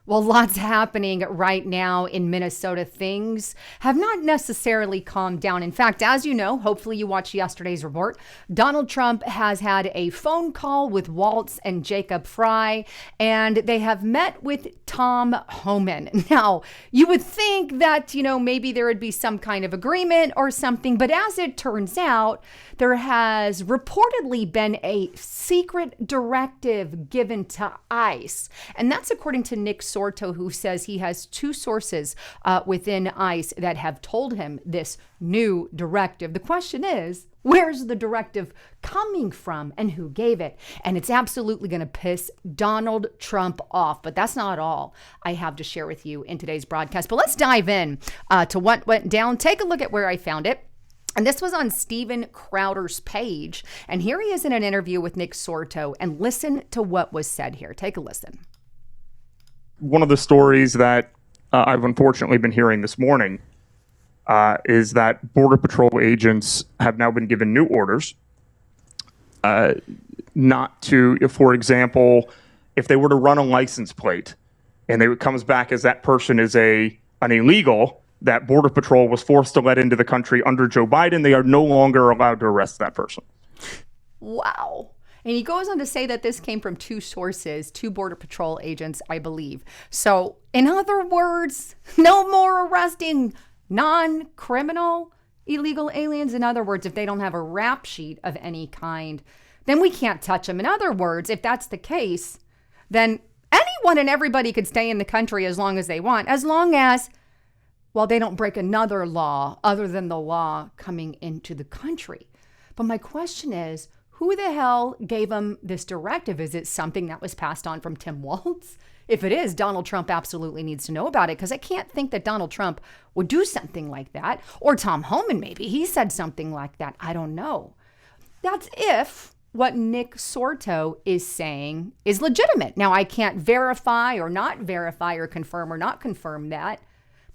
Well, lots happening right now in Minnesota. Things have not necessarily calmed down. In fact, as you know, hopefully you watched yesterday's report, Donald Trump has had a phone call with Waltz and Jacob Fry, and they have met with Tom Homan. Now, you would think that, maybe there would be some kind of agreement or something, but as it turns out, there has reportedly been a secret directive given to ICE, and that's according to Nick Sorto, who says he has two sources within ICE that have told him this new directive. The question is, where's the directive coming from and who gave it? And it's absolutely going to piss Donald Trump off. But that's not all I have to share with you in today's broadcast. But let's dive in to what went down. Take a look at where I found it. And this was on Steven Crowder's page. And here he is in an interview with Nick Sorto. And listen to what was said here. Take a listen. One of the stories that I've unfortunately been hearing this morning is that Border Patrol agents have now been given new orders not to, for example, if they were to run a license plate and it comes back as that person is an illegal that Border Patrol was forced to let into the country under Joe Biden, they are no longer allowed to arrest that person. Wow. And he goes on to say that this came from two sources, two Border Patrol agents, I believe. So, in other words, no more arresting non-criminal illegal aliens. In other words, if they don't have a rap sheet of any kind, then we can't touch them. In other words, if that's the case, then anyone and everybody could stay in the country as long as they want, as long as, well, they don't break another law other than the law coming into the country. But my question is, who the hell gave them this directive? Is it something that was passed on from Tim Waltz? If it is, Donald Trump absolutely needs to know about it, because I can't think that Donald Trump would do something like that. Or Tom Homan, maybe. He said something like that. I don't know. That's if what Nick Sorto is saying is legitimate. Now, I can't verify or not verify or not confirm that.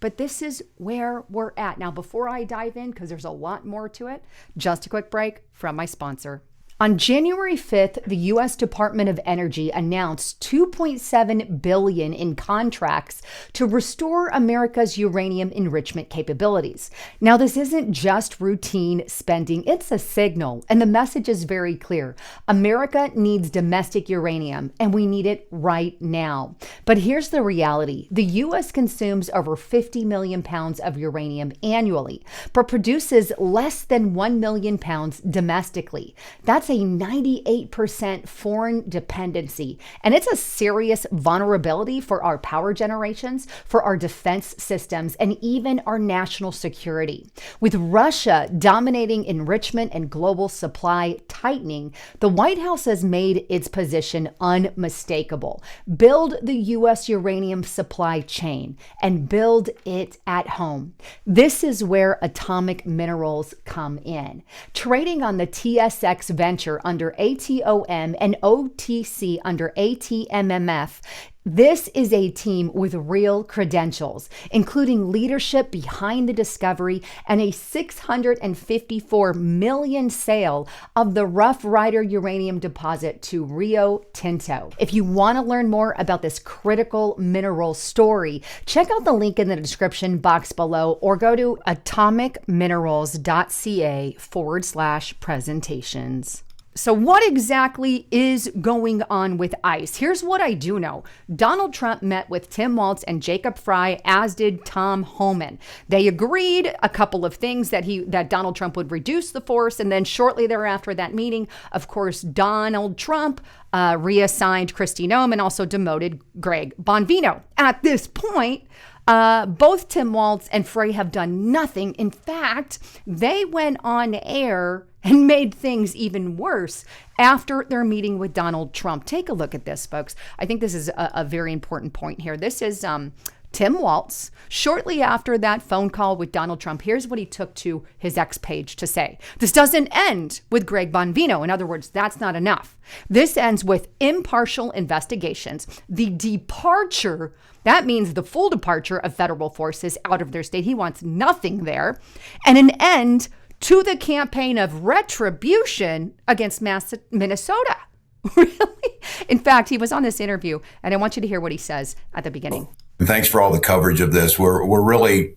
But this is where we're at. Now, before I dive in, because there's a lot more to it, just a quick break from my sponsor. On January 5th, the U.S. Department of Energy announced $2.7 billion in contracts to restore America's uranium enrichment capabilities. Now, this isn't just routine spending, it's a signal, and the message is very clear. America needs domestic uranium, and we need it right now. But here's the reality. The U.S. consumes over 50 million pounds of uranium annually, but produces less than 1 million pounds domestically. That's a 98% foreign dependency, and it's a serious vulnerability for our power generations, for our defense systems, and even our national security. With Russia dominating enrichment and global supply tightening, the White House has made its position unmistakable. Build the U.S. uranium supply chain and build it at home. This is where Atomic Minerals come in. Trading on the TSXV under ATOM and OTC under ATMMF. This is a team with real credentials, including leadership behind the discovery and a $654 million sale of the Rough Rider uranium deposit to Rio Tinto. If you want to learn more about this critical mineral story, check out the link in the description box below or go to atomicminerals.ca/presentations. So what exactly is going on with ICE? Here's what I do know. Donald Trump met with Tim Waltz and Jacob Fry, as did Tom Homan. They agreed a couple of things, that Donald Trump would reduce the force, and then shortly thereafter that meeting, of course, Donald Trump reassigned Kristi Noem and also demoted Greg Bonvino. At this point, both Tim Waltz and Frey have done nothing. In fact, they went on air and made things even worse after their meeting with Donald Trump. Take a look at this, folks. I think this is a very important point here. This is Tim Waltz. Shortly after that phone call with Donald Trump, here's what he took to his X page to say. This doesn't end with Greg Bonvino. In other words, that's not enough. This ends with impartial investigations, the departure, that means the full departure of federal forces out of their state. He wants nothing there. And an end to the campaign of retribution against Minnesota. Really? In fact, he was on this interview, and I want you to hear what he says at the beginning. And thanks for all the coverage of this. We're really,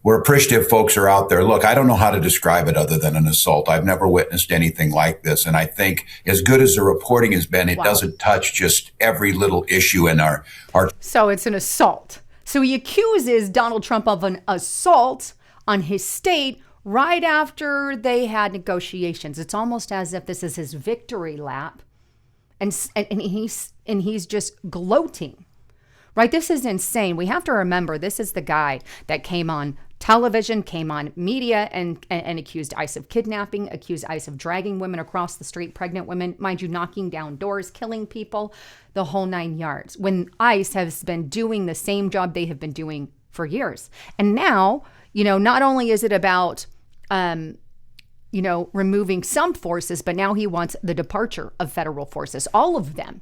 we're appreciative folks are out there. Look, I don't know how to describe it other than an assault. I've never witnessed anything like this. And I think as good as the reporting has been, it doesn't touch just every little issue in our. So it's an assault. So he accuses Donald Trump of an assault on his state right after they had negotiations. It's almost as if this is his victory lap, and he's just gloating. Right? This is insane. We have to remember this is the guy that came on television, came on media, and accused ICE of kidnapping, accused ICE of dragging women across the street, pregnant women, mind you, knocking down doors, killing people, the whole 9 yards, when ICE has been doing the same job they have been doing for years. And now, not only is it about, removing some forces, but now he wants the departure of federal forces, all of them.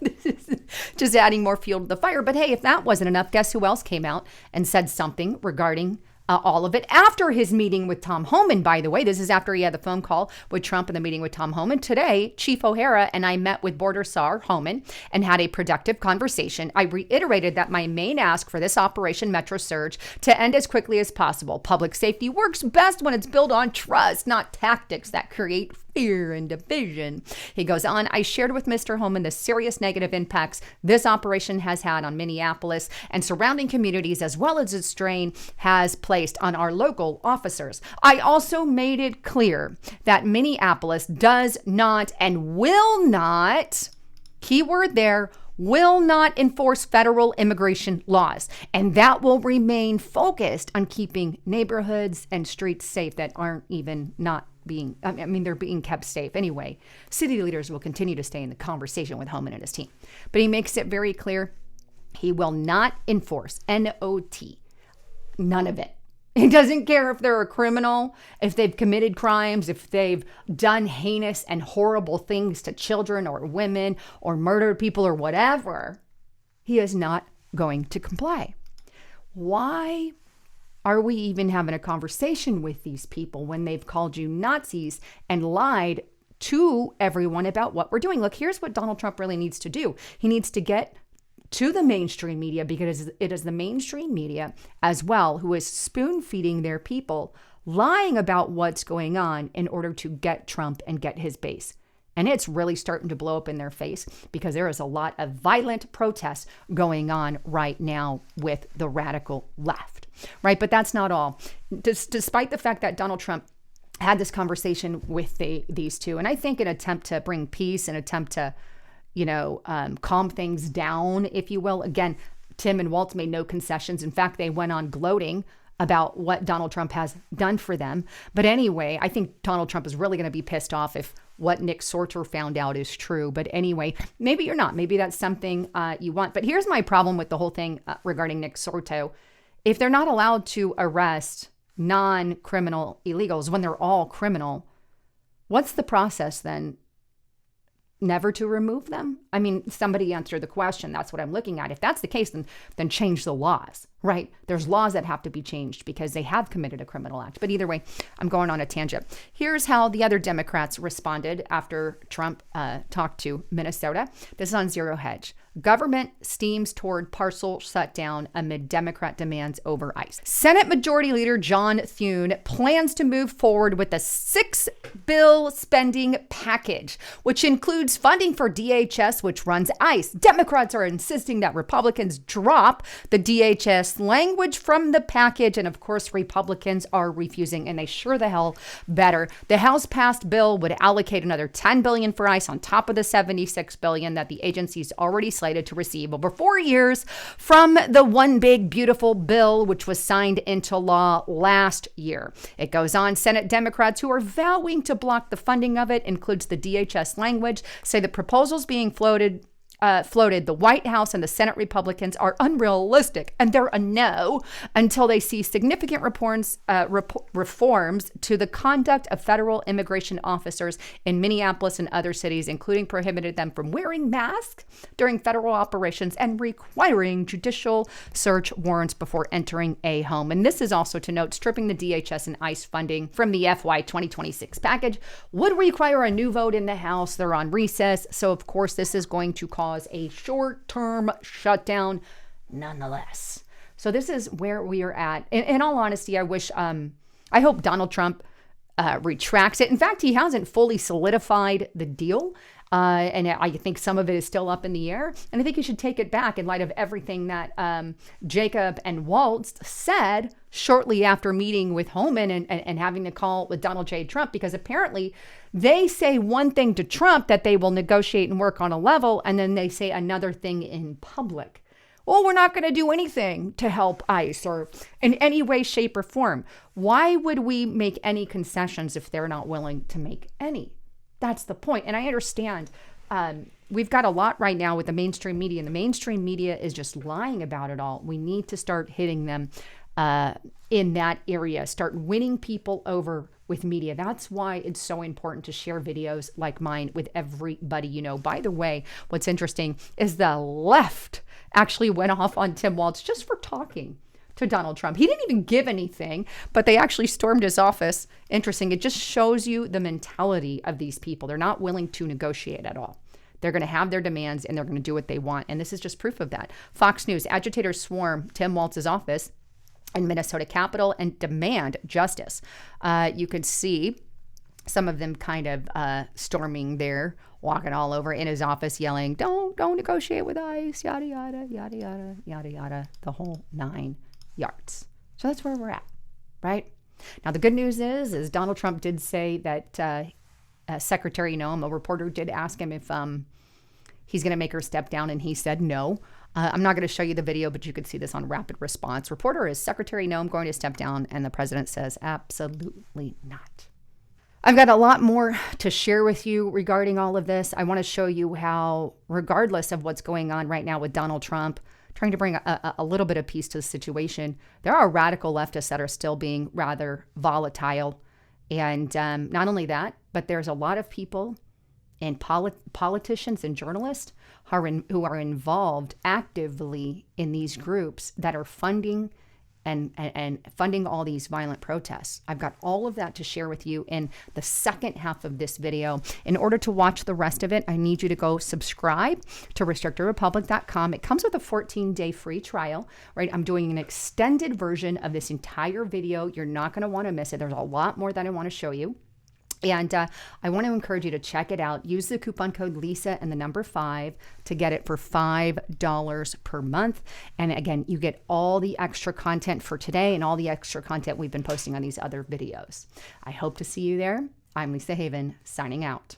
This is just adding more fuel to the fire. But hey, if that wasn't enough, guess who else came out and said something regarding all of it after his meeting with Tom Homan, by the way. This is after he had the phone call with Trump and the meeting with Tom Homan. Today, Chief O'Hara and I met with Border Czar Homan and had a productive conversation. I reiterated that my main ask for this Operation Metro Surge to end as quickly as possible. Public safety works best when it's built on trust, not tactics that create fear and division. He goes on, I shared with Mr. Homan the serious negative impacts this operation has had on Minneapolis and surrounding communities, as well as its strain has placed on our local officers. I also made it clear that Minneapolis does not and will not, keyword there, will not enforce federal immigration laws. And that will remain focused on keeping neighborhoods and streets safe that aren't even they're being kept safe anyway. City leaders will continue to stay in the conversation with Homan and his team. But he makes it very clear he will not enforce N-O-T. None of it. He doesn't care if they're a criminal, if they've committed crimes, if they've done heinous and horrible things to children or women or murdered people or whatever. He is not going to comply. Why are we even having a conversation with these people when they've called you Nazis and lied to everyone about what we're doing? Look, here's what Donald Trump really needs to do. He needs to get to the mainstream media, because it is the mainstream media as well who is spoon feeding their people, lying about what's going on in order to get Trump and get his base. And it's really starting to blow up in their face, because there is a lot of violent protests going on right now with the radical left, right? But that's not all. Despite the fact that Donald Trump had this conversation with these two, and I think an attempt to bring peace, an attempt to calm things down, if you will. Again, Tim and Walt made no concessions. In fact, they went on gloating about what Donald Trump has done for them. But anyway, I think Donald Trump is really going to be pissed off if what Nick Sorter found out is true. But anyway, maybe you're not. Maybe that's something you want. But here's my problem with the whole thing regarding Nick Sorto. If they're not allowed to arrest non-criminal illegals when they're all criminal, what's the process then? Never to remove them? I mean, somebody answered the question. That's what I'm looking at. If that's the case, then change the laws, right? There's laws that have to be changed because they have committed a criminal act. But either way, I'm going on a tangent. Here's how the other Democrats responded after Trump talked to Minnesota. This is on Zero Hedge. Government steams toward partial shutdown amid Democrat demands over ICE. Senate Majority Leader John Thune plans to move forward with a $6 spending package, which includes funding for DHS, which runs ICE. Democrats are insisting that Republicans drop the DHS language from the package, and of course, Republicans are refusing, and they sure the hell better. The House-passed bill would allocate another $10 billion for ICE on top of the $76 billion that the agency's already slated to receive over 4 years from the One Big Beautiful Bill, which was signed into law last year. It goes on, Senate Democrats who are vowing to block the funding of it, includes the DHS language, say the proposals being floated floated, the White House and the Senate Republicans are unrealistic and they're a no until they see significant reforms to the conduct of federal immigration officers in Minneapolis and other cities, including prohibited them from wearing masks during federal operations and requiring judicial search warrants before entering a home. And this is also to note, stripping the DHS and ICE funding from the FY 2026 package would require a new vote in the House. They're on recess. So, of course, this is going to cause a short-term shutdown nonetheless. So this is where we are at. In all honesty, I hope Donald Trump retracts it. In fact, he hasn't fully solidified the deal. And I think some of it is still up in the air. And I think he should take it back in light of everything that Jacob and Waltz said shortly after meeting with Homan and having the call with Donald J. Trump, because apparently they say one thing to Trump, that they will negotiate and work on a level, and then they say another thing in public. Well, we're not going to do anything to help ICE or in any way, shape, or form. Why would we make any concessions if they're not willing to make any? That's the point. And I understand we've got a lot right now with the mainstream media, and the mainstream media is just lying about it all. We need to start hitting them in that area, start winning people over with media. That's why it's so important to share videos like mine with everybody you know. By the way, what's interesting is the left actually went off on Tim Walz just for talking to Donald Trump. He didn't even give anything, but they actually stormed his office. Interesting. It just shows you the mentality of these people. They're not willing to negotiate at all. They're going to have their demands and they're going to do what they want. And this is just proof of that. Fox News, agitators swarm Tim Walz's office in Minnesota Capitol and demand justice. You could see some of them kind of storming there, walking all over in his office, yelling, don't negotiate with ICE, yada, yada, yada, yada, yada, yada, the whole 9 yards. So that's where we're at, right? Now, the good news is Donald Trump did say that Secretary Noem, a reporter did ask him if he's going to make her step down, and he said no. I'm not going to show you the video, but you could see this on Rapid Response. Reporter, is Secretary Noem going to step down? And the president says absolutely not. I've got a lot more to share with you regarding all of this. I want to show you how, regardless of what's going on right now with Donald Trump, trying to bring a little bit of peace to the situation, there are radical leftists that are still being rather volatile. And not only that, but there's a lot of people and politicians and journalists who are involved actively in these groups that are funding and funding all these violent protests. I've got all of that to share with you in the second half of this video. In order to watch the rest of it, I need you to go subscribe to restrictedrepublic.com. It comes with a 14-day free trial, right? I'm doing an extended version of this entire video. You're not going to want to miss it. There's a lot more that I want to show you. And I want to encourage you to check it out. Use the coupon code Lisa and the number 5 to get it for $5 per month. And again, you get all the extra content for today and all the extra content we've been posting on these other videos. I hope to see you there. I'm Lisa Haven, signing out.